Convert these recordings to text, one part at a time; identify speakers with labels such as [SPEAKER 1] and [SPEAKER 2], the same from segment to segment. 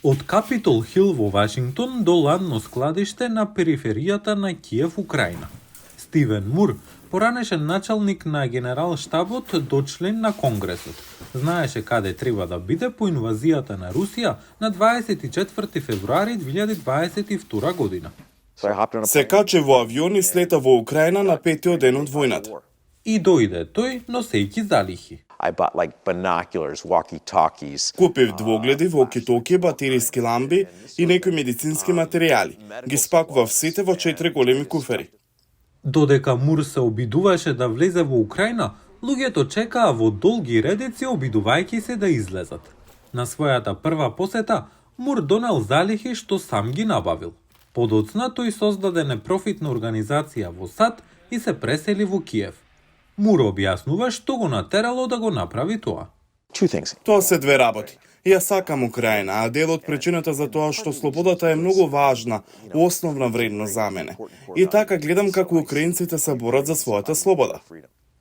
[SPEAKER 1] Од Капитол Хил во Вашингтон до ладно складиште на периферијата на Киев, Украина. Стивен Мур, поранешен началник на генерал-штабот до член на Конгресот, знаеше каде треба да биде по инвазијата на Русија на 24 февруари 2022 година.
[SPEAKER 2] Се каче во авион и слета во Украина на 5-тиот ден од војната.
[SPEAKER 1] И дојде тој носејќи залихи.
[SPEAKER 3] I bought like binoculars, walkie-talkies.
[SPEAKER 2] Купив двогледи, волки-токи, батеријски ламби и некои медицински материјали. Ги спакував сите во 4 големи куфери.
[SPEAKER 1] Додека Мур се обидуваше да влезе во Украина, луѓето чекаа во долги редици обидувајќи се да излезат. На својата прва посета, Мур донел залихи што сам ги набавил. Подоцна тој создаде непрофитна организација во САД и се пресели во Киев. Мур објаснува што го натерало да го направи тоа.
[SPEAKER 2] Тоа се две работи. Ја сакам Украина, а дел од причината за тоа што слободата е многу важна, основна вредност за мене. И така гледам како украинците се борат за својата слобода.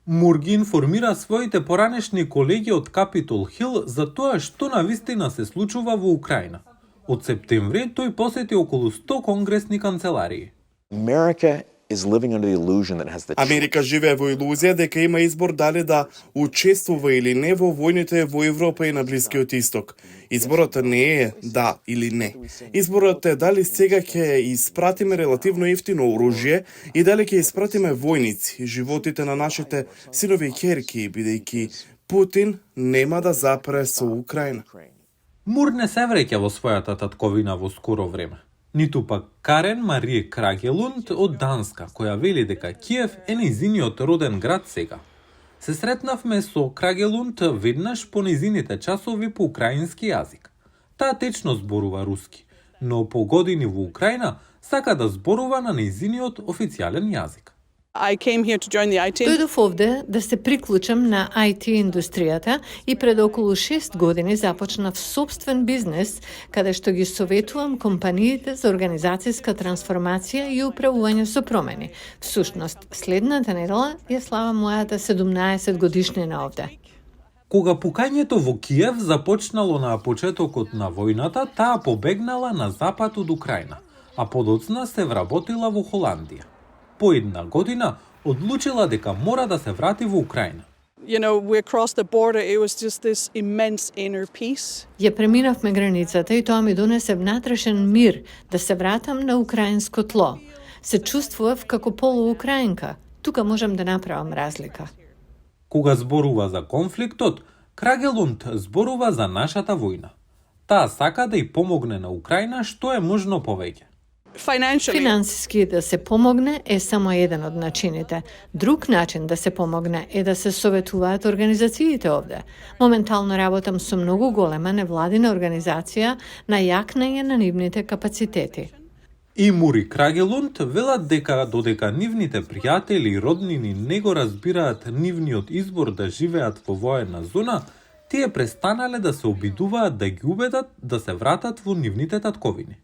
[SPEAKER 1] Мур ги информира своите поранешни колеги од Капитол Хил за тоа што навистина се случува во Украина. Од септември тој посети околу 100 конгресни канцеларии.
[SPEAKER 2] Америка живее во илузија дека има избор дали да учествува или не во војните во Европа и на Блискиот Исток. Изборот не е да или не. Изборот е дали сега ќе испратиме релативно ефтино оружје и дали ќе испратиме војници, животите на нашите синови и ќерки, бидејќи Путин нема да запре со Украина.
[SPEAKER 1] Мур не се вреќа во својата татковина во скоро време. Ниту пак Карен Марие Крагелунд од Данска, која вели дека Киев е нејзиниот роден град сега. Се сретнавме со Крагелунд веднаш по нејзините часови по украински јазик. Таа течно зборува руски, но по години во Украина сака да зборува на нејзиниот официјален јазик.
[SPEAKER 4] Дојдов овде да се приклучам на IT индустријата и пред околу 6 години започнав собствен бизнес, каде што ги советувам компаниите за организацијска трансформација и управување со промени. Всушност, следната недела ја слава мојата 17 годишнина овде.
[SPEAKER 1] Кога пукањето во Киев започнало на почетокот на војната, таа побегнала на запад од Украина, а подоцна се вработила во Холандија. По една година одлучила дека мора да се врати во Украина.
[SPEAKER 4] Ја преминавме границата и тоа ми донесе внатрешен мир да се вратам на украинско тло. Се чувствував како полуукраинка. Тука можам да направам разлика.
[SPEAKER 1] Кога зборува за конфликтот, Крагелунд зборува за нашата војна. Таа сака да ја помогне на Украина што е можно повеќе.
[SPEAKER 4] Финансиски да се помогне е само еден од начините. Друг начин да се помогне е да се советуваат организациите овде. Моментално работам со многу голема невладина организација на јакнење на нивните капацитети.
[SPEAKER 1] И Мури Крагелунд велат дека додека нивните пријатели и роднини не го разбираат нивниот избор да живеат во воена зона, тие престанале да се обидуваат да ги убедат да се вратат во нивните татковини.